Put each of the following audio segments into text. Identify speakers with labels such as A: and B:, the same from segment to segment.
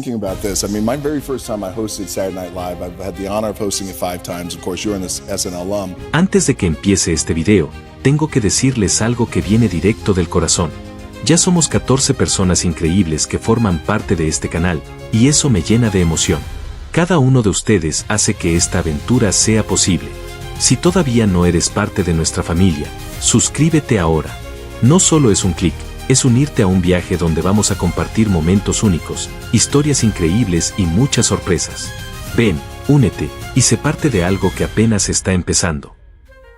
A: Thinking about this, I mean, my very first time I hosted Saturday Night Live, I've had the honor of hosting it 5 times. Of course, you're an SNL alum.
B: Antes de que empiece este video, tengo que decirles algo que viene directo del corazón. Ya somos 14 personas increíbles que forman parte de este canal, y eso me llena de emoción. Cada uno de ustedes hace que esta aventura sea posible. Si todavía no eres parte de nuestra familia, suscríbete ahora. No solo es un clic, es unirte a un viaje donde vamos a compartir momentos únicos, historias increíbles y muchas sorpresas. Ven, únete, y sé parte de algo que apenas está empezando.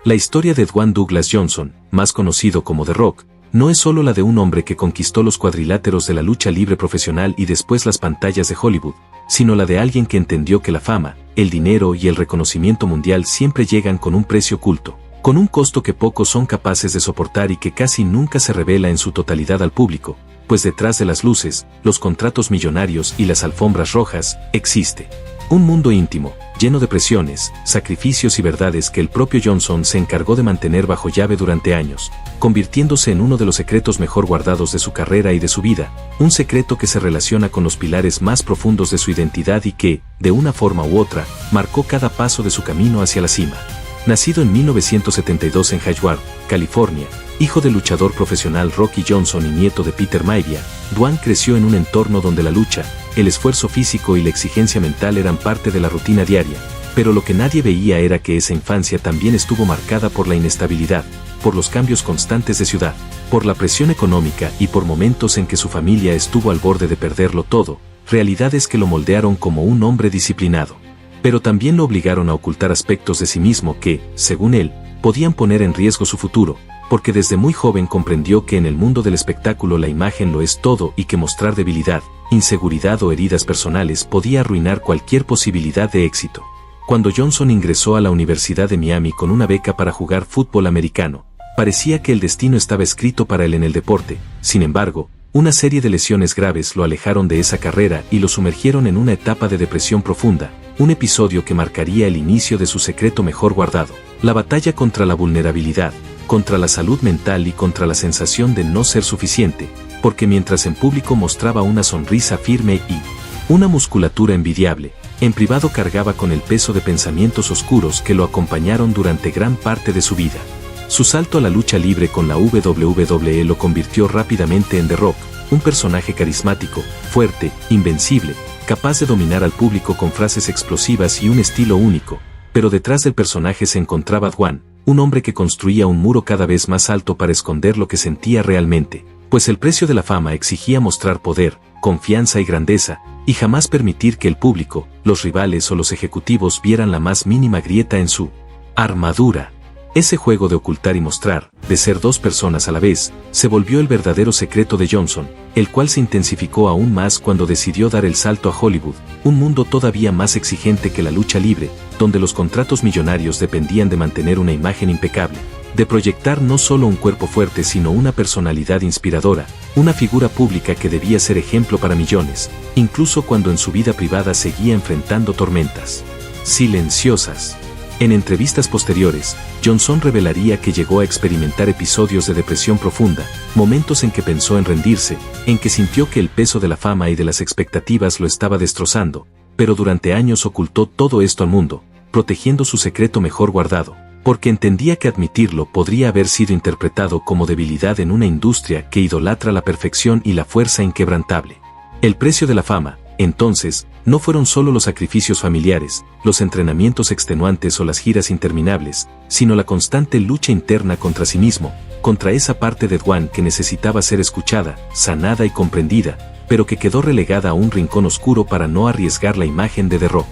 B: La historia de Dwayne Douglas Johnson, más conocido como The Rock, no es solo la de un hombre que conquistó los cuadriláteros de la lucha libre profesional y después las pantallas de Hollywood, sino la de alguien que entendió que la fama, el dinero y el reconocimiento mundial siempre llegan con un precio oculto, con un costo que pocos son capaces de soportar y que casi nunca se revela en su totalidad al público, pues detrás de las luces, los contratos millonarios y las alfombras rojas, existe un mundo íntimo, lleno de presiones, sacrificios y verdades que el propio Johnson se encargó de mantener bajo llave durante años, convirtiéndose en uno de los secretos mejor guardados de su carrera y de su vida, un secreto que se relaciona con los pilares más profundos de su identidad y que, de una forma u otra, marcó cada paso de su camino hacia la cima. Nacido en 1972 en Hayward, California, hijo del luchador profesional Rocky Johnson y nieto de Peter Maivia, Dwayne creció en un entorno donde la lucha, el esfuerzo físico y la exigencia mental eran parte de la rutina diaria, pero lo que nadie veía era que esa infancia también estuvo marcada por la inestabilidad, por los cambios constantes de ciudad, por la presión económica y por momentos en que su familia estuvo al borde de perderlo todo, realidades que lo moldearon como un hombre disciplinado. Pero también lo obligaron a ocultar aspectos de sí mismo que, según él, podían poner en riesgo su futuro, porque desde muy joven comprendió que en el mundo del espectáculo la imagen lo es todo y que mostrar debilidad, inseguridad o heridas personales podía arruinar cualquier posibilidad de éxito. Cuando Johnson ingresó a la Universidad de Miami con una beca para jugar fútbol americano, parecía que el destino estaba escrito para él en el deporte. Sin embargo, una serie de lesiones graves lo alejaron de esa carrera y lo sumergieron en una etapa de depresión profunda, un episodio que marcaría el inicio de su secreto mejor guardado, la batalla contra la vulnerabilidad, contra la salud mental y contra la sensación de no ser suficiente, porque mientras en público mostraba una sonrisa firme y una musculatura envidiable, en privado cargaba con el peso de pensamientos oscuros que lo acompañaron durante gran parte de su vida. Su salto a la lucha libre con la WWE lo convirtió rápidamente en The Rock, un personaje carismático, fuerte, invencible, capaz de dominar al público con frases explosivas y un estilo único, pero detrás del personaje se encontraba Dwayne, un hombre que construía un muro cada vez más alto para esconder lo que sentía realmente, pues el precio de la fama exigía mostrar poder, confianza y grandeza, y jamás permitir que el público, los rivales o los ejecutivos vieran la más mínima grieta en su armadura. Ese juego de ocultar y mostrar, de ser dos personas a la vez, se volvió el verdadero secreto de Johnson, el cual se intensificó aún más cuando decidió dar el salto a Hollywood, un mundo todavía más exigente que la lucha libre, donde los contratos millonarios dependían de mantener una imagen impecable, de proyectar no solo un cuerpo fuerte sino una personalidad inspiradora, una figura pública que debía ser ejemplo para millones, incluso cuando en su vida privada seguía enfrentando tormentas silenciosas. En entrevistas posteriores, Johnson revelaría que llegó a experimentar episodios de depresión profunda, momentos en que pensó en rendirse, en que sintió que el peso de la fama y de las expectativas lo estaba destrozando, pero durante años ocultó todo esto al mundo, protegiendo su secreto mejor guardado, porque entendía que admitirlo podría haber sido interpretado como debilidad en una industria que idolatra la perfección y la fuerza inquebrantable. El precio de la fama, entonces, no fueron solo los sacrificios familiares, los entrenamientos extenuantes o las giras interminables, sino la constante lucha interna contra sí mismo, contra esa parte de Dwayne que necesitaba ser escuchada, sanada y comprendida, pero que quedó relegada a un rincón oscuro para no arriesgar la imagen de The Rock.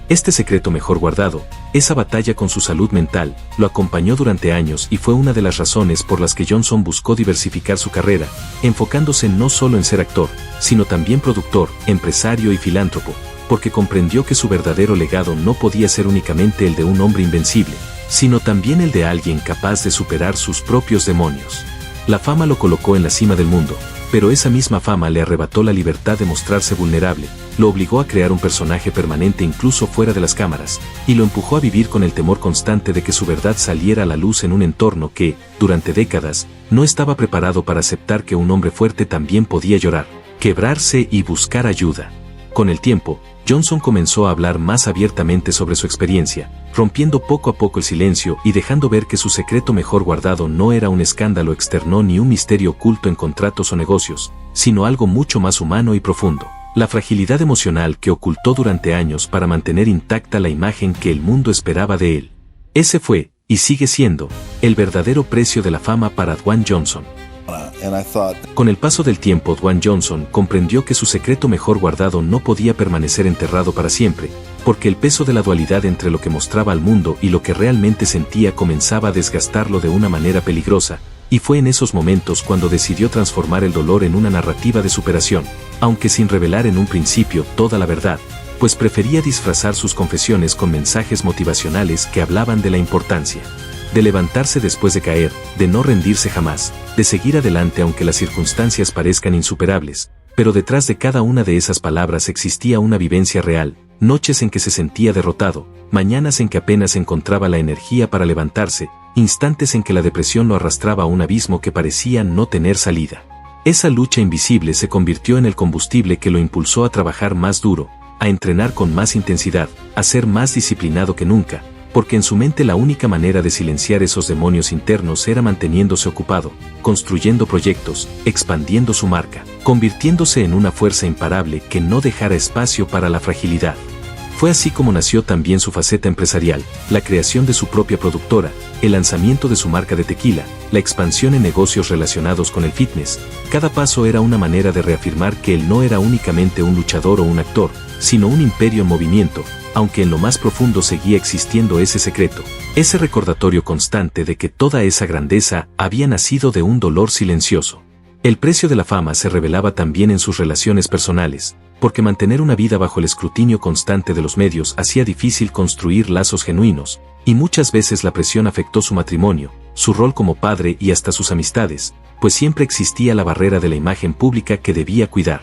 B: Este secreto mejor guardado, esa batalla con su salud mental, lo acompañó durante años y fue una de las razones por las que Johnson buscó diversificar su carrera, enfocándose no solo en ser actor, sino también productor, empresario y filántropo, porque comprendió que su verdadero legado no podía ser únicamente el de un hombre invencible, sino también el de alguien capaz de superar sus propios demonios. La fama lo colocó en la cima del mundo, pero esa misma fama le arrebató la libertad de mostrarse vulnerable, lo obligó a crear un personaje permanente incluso fuera de las cámaras, y lo empujó a vivir con el temor constante de que su verdad saliera a la luz en un entorno que, durante décadas, no estaba preparado para aceptar que un hombre fuerte también podía llorar, quebrarse y buscar ayuda. Con el tiempo, Johnson comenzó a hablar más abiertamente sobre su experiencia, rompiendo poco a poco el silencio y dejando ver que su secreto mejor guardado no era un escándalo externo ni un misterio oculto en contratos o negocios, sino algo mucho más humano y profundo. La fragilidad emocional que ocultó durante años para mantener intacta la imagen que el mundo esperaba de él. Ese fue, y sigue siendo, el verdadero precio de la fama para Dwayne Johnson. Con el paso del tiempo, Dwayne Johnson comprendió que su secreto mejor guardado no podía permanecer enterrado para siempre, porque el peso de la dualidad entre lo que mostraba al mundo y lo que realmente sentía comenzaba a desgastarlo de una manera peligrosa, y fue en esos momentos cuando decidió transformar el dolor en una narrativa de superación, aunque sin revelar en un principio toda la verdad, pues prefería disfrazar sus confesiones con mensajes motivacionales que hablaban de la importancia de levantarse después de caer, de no rendirse jamás, de seguir adelante aunque las circunstancias parezcan insuperables, pero detrás de cada una de esas palabras existía una vivencia real, noches en que se sentía derrotado, mañanas en que apenas encontraba la energía para levantarse, instantes en que la depresión lo arrastraba a un abismo que parecía no tener salida. Esa lucha invisible se convirtió en el combustible que lo impulsó a trabajar más duro, a entrenar con más intensidad, a ser más disciplinado que nunca, porque en su mente la única manera de silenciar esos demonios internos era manteniéndose ocupado, construyendo proyectos, expandiendo su marca, convirtiéndose en una fuerza imparable que no dejara espacio para la fragilidad. Fue así como nació también su faceta empresarial, la creación de su propia productora, el lanzamiento de su marca de tequila, la expansión en negocios relacionados con el fitness. Cada paso era una manera de reafirmar que él no era únicamente un luchador o un actor, sino un imperio en movimiento, aunque en lo más profundo seguía existiendo ese secreto, ese recordatorio constante de que toda esa grandeza había nacido de un dolor silencioso. El precio de la fama se revelaba también en sus relaciones personales, porque mantener una vida bajo el escrutinio constante de los medios hacía difícil construir lazos genuinos, y muchas veces la presión afectó su matrimonio, su rol como padre y hasta sus amistades, pues siempre existía la barrera de la imagen pública que debía cuidar.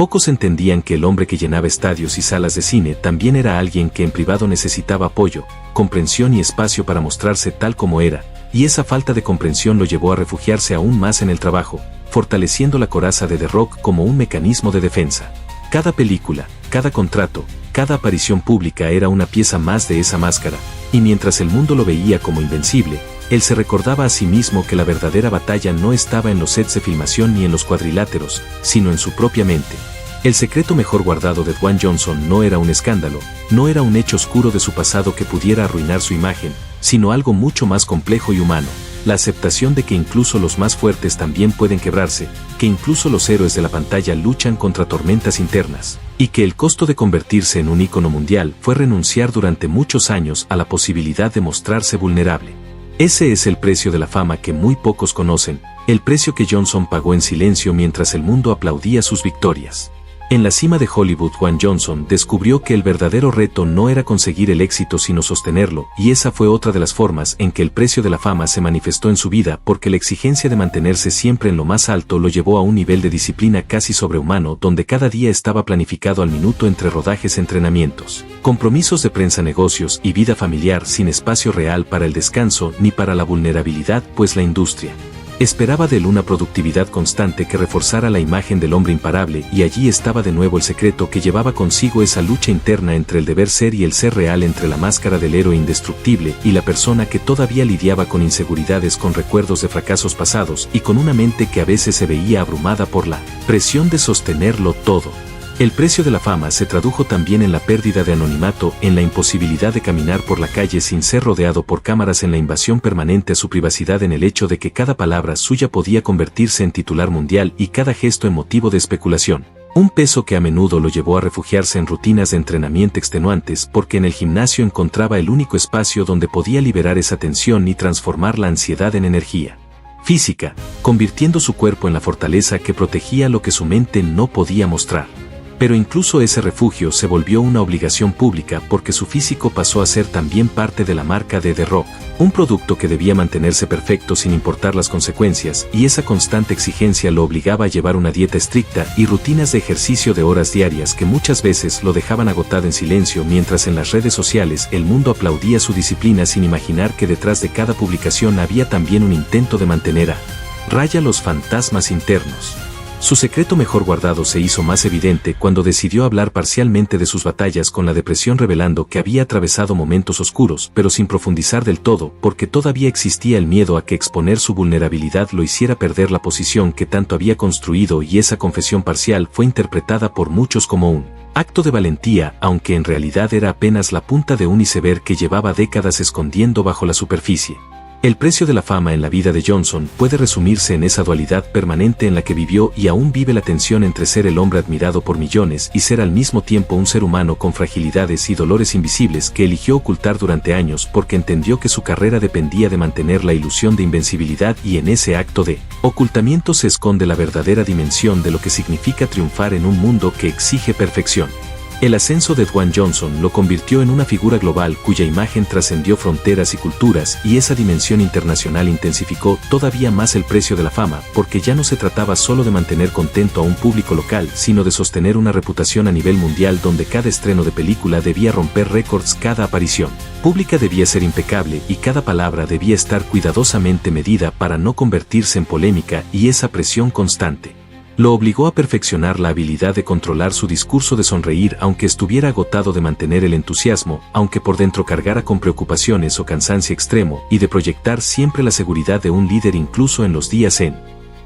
B: Pocos entendían que el hombre que llenaba estadios y salas de cine también era alguien que en privado necesitaba apoyo, comprensión y espacio para mostrarse tal como era, y esa falta de comprensión lo llevó a refugiarse aún más en el trabajo, fortaleciendo la coraza de The Rock como un mecanismo de defensa. Cada película, cada contrato, cada aparición pública era una pieza más de esa máscara, y mientras el mundo lo veía como invencible, él se recordaba a sí mismo que la verdadera batalla no estaba en los sets de filmación ni en los cuadriláteros, sino en su propia mente. El secreto mejor guardado de Dwayne Johnson no era un escándalo, no era un hecho oscuro de su pasado que pudiera arruinar su imagen, sino algo mucho más complejo y humano, la aceptación de que incluso los más fuertes también pueden quebrarse, que incluso los héroes de la pantalla luchan contra tormentas internas, y que el costo de convertirse en un ícono mundial fue renunciar durante muchos años a la posibilidad de mostrarse vulnerable. Ese es el precio de la fama que muy pocos conocen, el precio que Johnson pagó en silencio mientras el mundo aplaudía sus victorias. En la cima de Hollywood, Dwayne Johnson descubrió que el verdadero reto no era conseguir el éxito sino sostenerlo, y esa fue otra de las formas en que el precio de la fama se manifestó en su vida, porque la exigencia de mantenerse siempre en lo más alto lo llevó a un nivel de disciplina casi sobrehumano, donde cada día estaba planificado al minuto entre rodajes, entrenamientos, compromisos de prensa, negocios y vida familiar, sin espacio real para el descanso ni para la vulnerabilidad, pues la industria esperaba de él una productividad constante que reforzara la imagen del hombre imparable, y allí estaba de nuevo el secreto que llevaba consigo esa lucha interna entre el deber ser y el ser real, entre la máscara del héroe indestructible y la persona que todavía lidiaba con inseguridades, con recuerdos de fracasos pasados y con una mente que a veces se veía abrumada por la presión de sostenerlo todo. El precio de la fama se tradujo también en la pérdida de anonimato, en la imposibilidad de caminar por la calle sin ser rodeado por cámaras, en la invasión permanente a su privacidad, en el hecho de que cada palabra suya podía convertirse en titular mundial y cada gesto en motivo de especulación. Un peso que a menudo lo llevó a refugiarse en rutinas de entrenamiento extenuantes, porque en el gimnasio encontraba el único espacio donde podía liberar esa tensión y transformar la ansiedad en energía física, convirtiendo su cuerpo en la fortaleza que protegía lo que su mente no podía mostrar. Pero incluso ese refugio se volvió una obligación pública, porque su físico pasó a ser también parte de la marca de The Rock, un producto que debía mantenerse perfecto sin importar las consecuencias, y esa constante exigencia lo obligaba a llevar una dieta estricta y rutinas de ejercicio de horas diarias que muchas veces lo dejaban agotado en silencio, mientras en las redes sociales el mundo aplaudía su disciplina, sin imaginar que detrás de cada publicación había también un intento de mantener a raya los fantasmas internos. Su secreto mejor guardado se hizo más evidente cuando decidió hablar parcialmente de sus batallas con la depresión, revelando que había atravesado momentos oscuros, pero sin profundizar del todo, porque todavía existía el miedo a que exponer su vulnerabilidad lo hiciera perder la posición que tanto había construido, y esa confesión parcial fue interpretada por muchos como un acto de valentía, aunque en realidad era apenas la punta de un iceberg que llevaba décadas escondiendo bajo la superficie. El precio de la fama en la vida de Johnson puede resumirse en esa dualidad permanente en la que vivió y aún vive, la tensión entre ser el hombre admirado por millones y ser al mismo tiempo un ser humano con fragilidades y dolores invisibles que eligió ocultar durante años porque entendió que su carrera dependía de mantener la ilusión de invencibilidad, y en ese acto de ocultamiento se esconde la verdadera dimensión de lo que significa triunfar en un mundo que exige perfección. El ascenso de Dwayne Johnson lo convirtió en una figura global cuya imagen trascendió fronteras y culturas, y esa dimensión internacional intensificó todavía más el precio de la fama, porque ya no se trataba solo de mantener contento a un público local, sino de sostener una reputación a nivel mundial donde cada estreno de película debía romper récords, cada aparición pública debía ser impecable y cada palabra debía estar cuidadosamente medida para no convertirse en polémica, y esa presión constante lo obligó a perfeccionar la habilidad de controlar su discurso, de sonreír aunque estuviera agotado, de mantener el entusiasmo aunque por dentro cargara con preocupaciones o cansancio extremo, y de proyectar siempre la seguridad de un líder incluso en los días en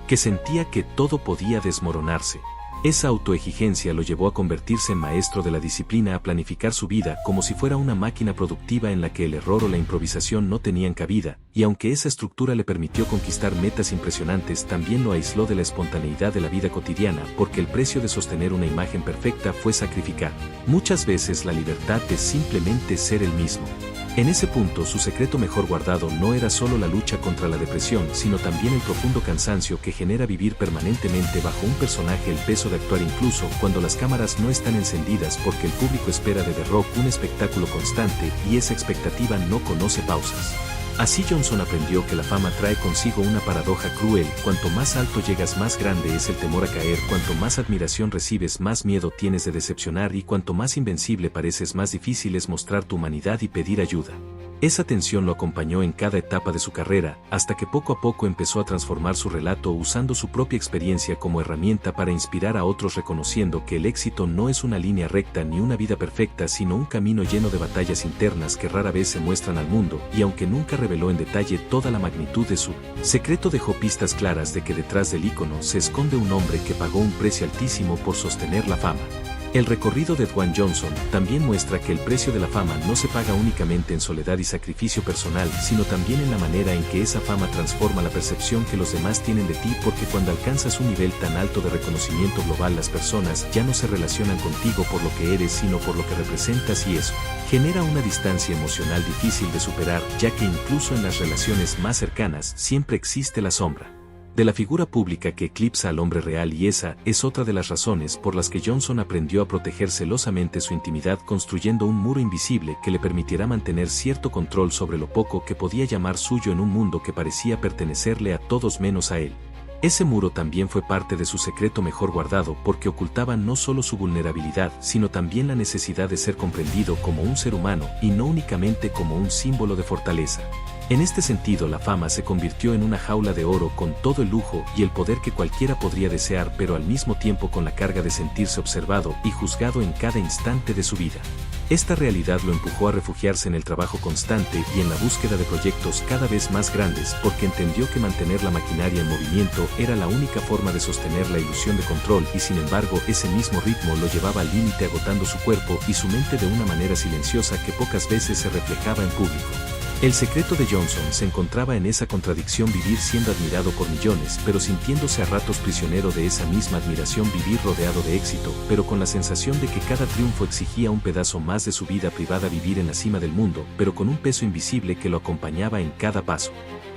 B: que sentía que todo podía desmoronarse. Esa autoexigencia lo llevó a convertirse en maestro de la disciplina, a planificar su vida como si fuera una máquina productiva en la que el error o la improvisación no tenían cabida, y aunque esa estructura le permitió conquistar metas impresionantes, también lo aisló de la espontaneidad de la vida cotidiana, porque el precio de sostener una imagen perfecta fue sacrificar muchas veces la libertad de simplemente ser el mismo. En ese punto, su secreto mejor guardado no era solo la lucha contra la depresión, sino también el profundo cansancio que genera vivir permanentemente bajo un personaje, el peso de actuar incluso cuando las cámaras no están encendidas, porque el público espera de The Rock un espectáculo constante, y esa expectativa no conoce pausas. Así Johnson aprendió que la fama trae consigo una paradoja cruel: cuanto más alto llegas, más grande es el temor a caer; cuanto más admiración recibes, más miedo tienes de decepcionar; y cuanto más invencible pareces, más difícil es mostrar tu humanidad y pedir ayuda. Esa tensión lo acompañó en cada etapa de su carrera, hasta que poco a poco empezó a transformar su relato, usando su propia experiencia como herramienta para inspirar a otros, reconociendo que el éxito no es una línea recta ni una vida perfecta, sino un camino lleno de batallas internas que rara vez se muestran al mundo. Y aunque nunca reveló en detalle toda la magnitud de su secreto, dejó pistas claras de que detrás del ícono se esconde un hombre que pagó un precio altísimo por sostener la fama. El recorrido de Dwayne Johnson también muestra que el precio de la fama no se paga únicamente en soledad y sacrificio personal, sino también en la manera en que esa fama transforma la percepción que los demás tienen de ti, porque cuando alcanzas un nivel tan alto de reconocimiento global, las personas ya no se relacionan contigo por lo que eres, sino por lo que representas, y eso genera una distancia emocional difícil de superar, ya que incluso en las relaciones más cercanas siempre existe la sombra de la figura pública que eclipsa al hombre real, y esa es otra de las razones por las que Johnson aprendió a proteger celosamente su intimidad, construyendo un muro invisible que le permitirá mantener cierto control sobre lo poco que podía llamar suyo en un mundo que parecía pertenecerle a todos menos a él. Ese muro también fue parte de su secreto mejor guardado, porque ocultaba no solo su vulnerabilidad, sino también la necesidad de ser comprendido como un ser humano, y no únicamente como un símbolo de fortaleza. En este sentido, la fama se convirtió en una jaula de oro con todo el lujo y el poder que cualquiera podría desear, pero al mismo tiempo con la carga de sentirse observado y juzgado en cada instante de su vida. Esta realidad lo empujó a refugiarse en el trabajo constante y en la búsqueda de proyectos cada vez más grandes, porque entendió que mantener la maquinaria en movimiento era la única forma de sostener la ilusión de control, y sin embargo ese mismo ritmo lo llevaba al límite, agotando su cuerpo y su mente de una manera silenciosa que pocas veces se reflejaba en público. El secreto de Johnson se encontraba en esa contradicción: vivir siendo admirado por millones, pero sintiéndose a ratos prisionero de esa misma admiración; vivir rodeado de éxito, pero con la sensación de que cada triunfo exigía un pedazo más de su vida privada; vivir en la cima del mundo, pero con un peso invisible que lo acompañaba en cada paso.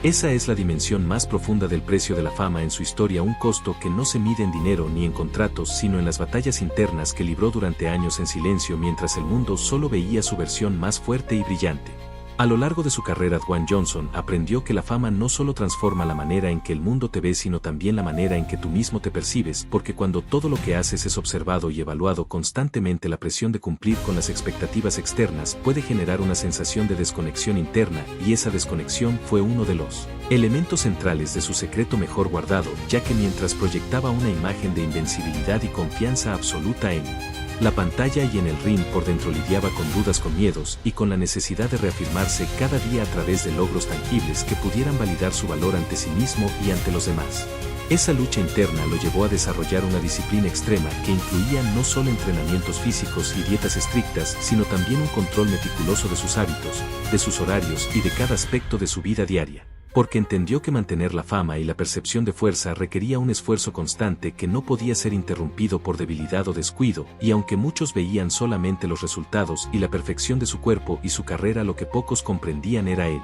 B: Esa es la dimensión más profunda del precio de la fama en su historia, un costo que no se mide en dinero ni en contratos, sino en las batallas internas que libró durante años en silencio, mientras el mundo solo veía su versión más fuerte y brillante. A lo largo de su carrera, Dwayne Johnson aprendió que la fama no solo transforma la manera en que el mundo te ve, sino también la manera en que tú mismo te percibes, porque cuando todo lo que haces es observado y evaluado constantemente, la presión de cumplir con las expectativas externas puede generar una sensación de desconexión interna, y esa desconexión fue uno de los elementos centrales de su secreto mejor guardado, ya que mientras proyectaba una imagen de invencibilidad y confianza absoluta en la pantalla y en el ring, por dentro lidiaba con dudas, con miedos y con la necesidad de reafirmarse cada día a través de logros tangibles que pudieran validar su valor ante sí mismo y ante los demás. Esa lucha interna lo llevó a desarrollar una disciplina extrema que incluía no solo entrenamientos físicos y dietas estrictas, sino también un control meticuloso de sus hábitos, de sus horarios y de cada aspecto de su vida diaria, porque entendió que mantener la fama y la percepción de fuerza requería un esfuerzo constante que no podía ser interrumpido por debilidad o descuido, y aunque muchos veían solamente los resultados y la perfección de su cuerpo y su carrera, lo que pocos comprendían era el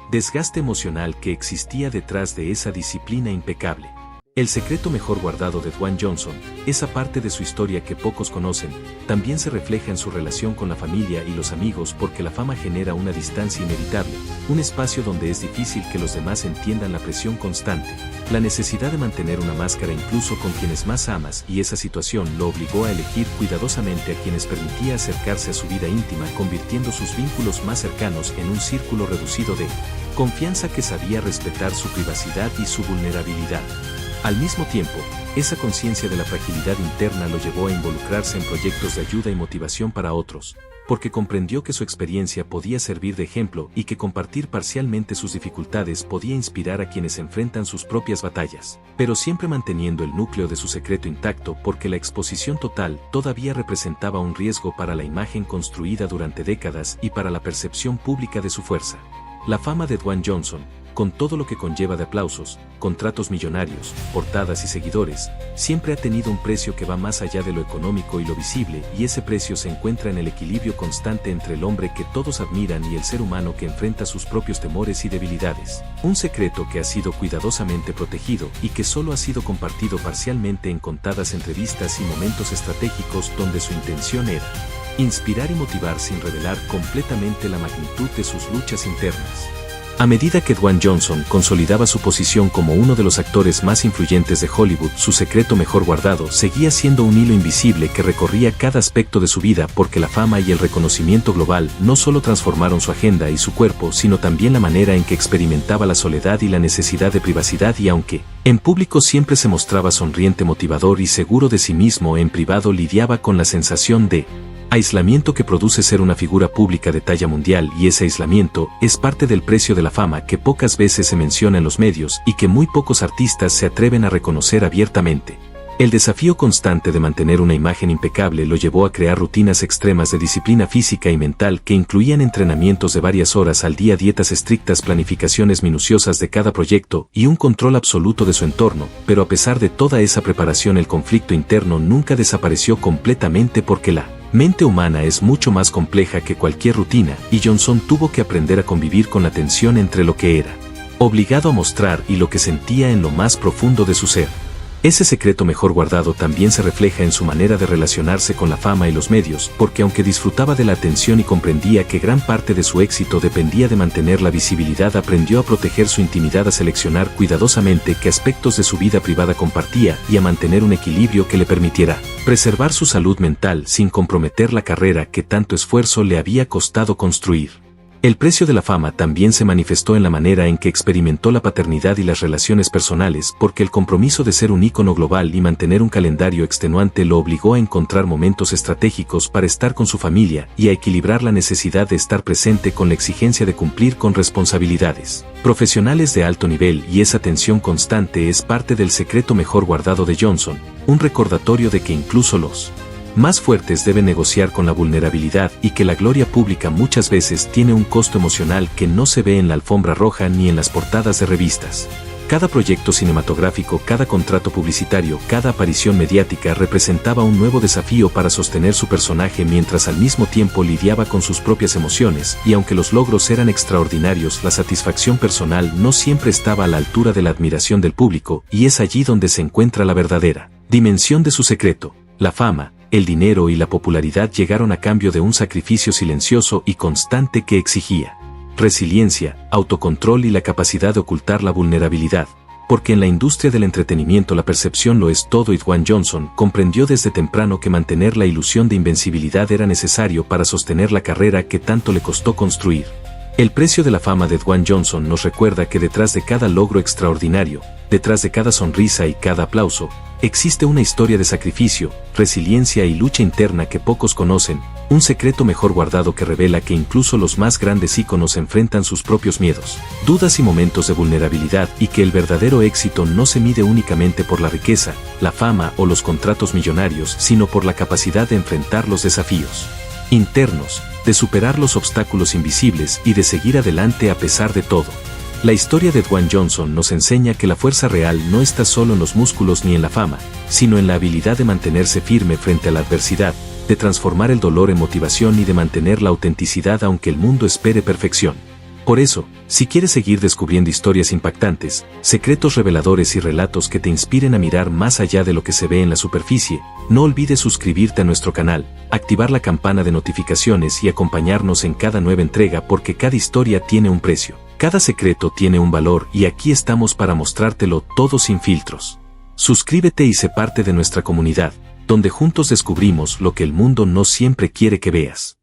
B: desgaste emocional que existía detrás de esa disciplina impecable. El secreto mejor guardado de Dwayne Johnson, esa parte de su historia que pocos conocen, también se refleja en su relación con la familia y los amigos, porque la fama genera una distancia inevitable, un espacio donde es difícil que los demás entiendan la presión constante, la necesidad de mantener una máscara incluso con quienes más amas, y esa situación lo obligó a elegir cuidadosamente a quienes permitía acercarse a su vida íntima, convirtiendo sus vínculos más cercanos en un círculo reducido de confianza que sabía respetar su privacidad y su vulnerabilidad. Al mismo tiempo, esa conciencia de la fragilidad interna lo llevó a involucrarse en proyectos de ayuda y motivación para otros, porque comprendió que su experiencia podía servir de ejemplo y que compartir parcialmente sus dificultades podía inspirar a quienes enfrentan sus propias batallas, pero siempre manteniendo el núcleo de su secreto intacto, porque la exposición total todavía representaba un riesgo para la imagen construida durante décadas y para la percepción pública de su fuerza. La fama de Dwayne Johnson, con todo lo que conlleva de aplausos, contratos millonarios, portadas y seguidores, siempre ha tenido un precio que va más allá de lo económico y lo visible, y ese precio se encuentra en el equilibrio constante entre el hombre que todos admiran y el ser humano que enfrenta sus propios temores y debilidades. Un secreto que ha sido cuidadosamente protegido y que solo ha sido compartido parcialmente en contadas entrevistas y momentos estratégicos donde su intención era inspirar y motivar sin revelar completamente la magnitud de sus luchas internas. A medida que Dwayne Johnson consolidaba su posición como uno de los actores más influyentes de Hollywood, su secreto mejor guardado seguía siendo un hilo invisible que recorría cada aspecto de su vida, porque la fama y el reconocimiento global no solo transformaron su agenda y su cuerpo, sino también la manera en que experimentaba la soledad y la necesidad de privacidad, y aunque en público siempre se mostraba sonriente, motivador y seguro de sí mismo, en privado lidiaba con la sensación de aislamiento que produce ser una figura pública de talla mundial, y ese aislamiento es parte del precio de la fama que pocas veces se menciona en los medios y que muy pocos artistas se atreven a reconocer abiertamente. El desafío constante de mantener una imagen impecable lo llevó a crear rutinas extremas de disciplina física y mental que incluían entrenamientos de varias horas al día, dietas estrictas, planificaciones minuciosas de cada proyecto y un control absoluto de su entorno, pero a pesar de toda esa preparación, el conflicto interno nunca desapareció completamente, porque la mente humana es mucho más compleja que cualquier rutina, y Johnson tuvo que aprender a convivir con la tensión entre lo que era obligado a mostrar y lo que sentía en lo más profundo de su ser. Ese secreto mejor guardado también se refleja en su manera de relacionarse con la fama y los medios, porque aunque disfrutaba de la atención y comprendía que gran parte de su éxito dependía de mantener la visibilidad, aprendió a proteger su intimidad, a seleccionar cuidadosamente qué aspectos de su vida privada compartía y a mantener un equilibrio que le permitiera preservar su salud mental sin comprometer la carrera que tanto esfuerzo le había costado construir. El precio de la fama también se manifestó en la manera en que experimentó la paternidad y las relaciones personales, porque el compromiso de ser un ícono global y mantener un calendario extenuante lo obligó a encontrar momentos estratégicos para estar con su familia y a equilibrar la necesidad de estar presente con la exigencia de cumplir con responsabilidades profesionales de alto nivel, y esa tensión constante es parte del secreto mejor guardado de Johnson, un recordatorio de que incluso los más fuertes deben negociar con la vulnerabilidad y que la gloria pública muchas veces tiene un costo emocional que no se ve en la alfombra roja ni en las portadas de revistas. Cada proyecto cinematográfico, cada contrato publicitario, cada aparición mediática representaba un nuevo desafío para sostener su personaje, mientras al mismo tiempo lidiaba con sus propias emociones, y aunque los logros eran extraordinarios, la satisfacción personal no siempre estaba a la altura de la admiración del público, y es allí donde se encuentra la verdadera dimensión de su secreto. La fama, el dinero y la popularidad llegaron a cambio de un sacrificio silencioso y constante que exigía resiliencia, autocontrol y la capacidad de ocultar la vulnerabilidad, porque en la industria del entretenimiento la percepción lo es todo y Dwayne Johnson comprendió desde temprano que mantener la ilusión de invencibilidad era necesario para sostener la carrera que tanto le costó construir. El precio de la fama de Dwayne Johnson nos recuerda que detrás de cada logro extraordinario, detrás de cada sonrisa y cada aplauso, existe una historia de sacrificio, resiliencia y lucha interna que pocos conocen, un secreto mejor guardado que revela que incluso los más grandes íconos enfrentan sus propios miedos, dudas y momentos de vulnerabilidad y que el verdadero éxito no se mide únicamente por la riqueza, la fama o los contratos millonarios, sino por la capacidad de enfrentar los desafíos internos, de superar los obstáculos invisibles y de seguir adelante a pesar de todo. La historia de Dwayne Johnson nos enseña que la fuerza real no está solo en los músculos ni en la fama, sino en la habilidad de mantenerse firme frente a la adversidad, de transformar el dolor en motivación y de mantener la autenticidad aunque el mundo espere perfección. Por eso, si quieres seguir descubriendo historias impactantes, secretos reveladores y relatos que te inspiren a mirar más allá de lo que se ve en la superficie, no olvides suscribirte a nuestro canal, activar la campana de notificaciones y acompañarnos en cada nueva entrega porque cada historia tiene un precio, cada secreto tiene un valor y aquí estamos para mostrártelo todo sin filtros. Suscríbete y sé parte de nuestra comunidad, donde juntos descubrimos lo que el mundo no siempre quiere que veas.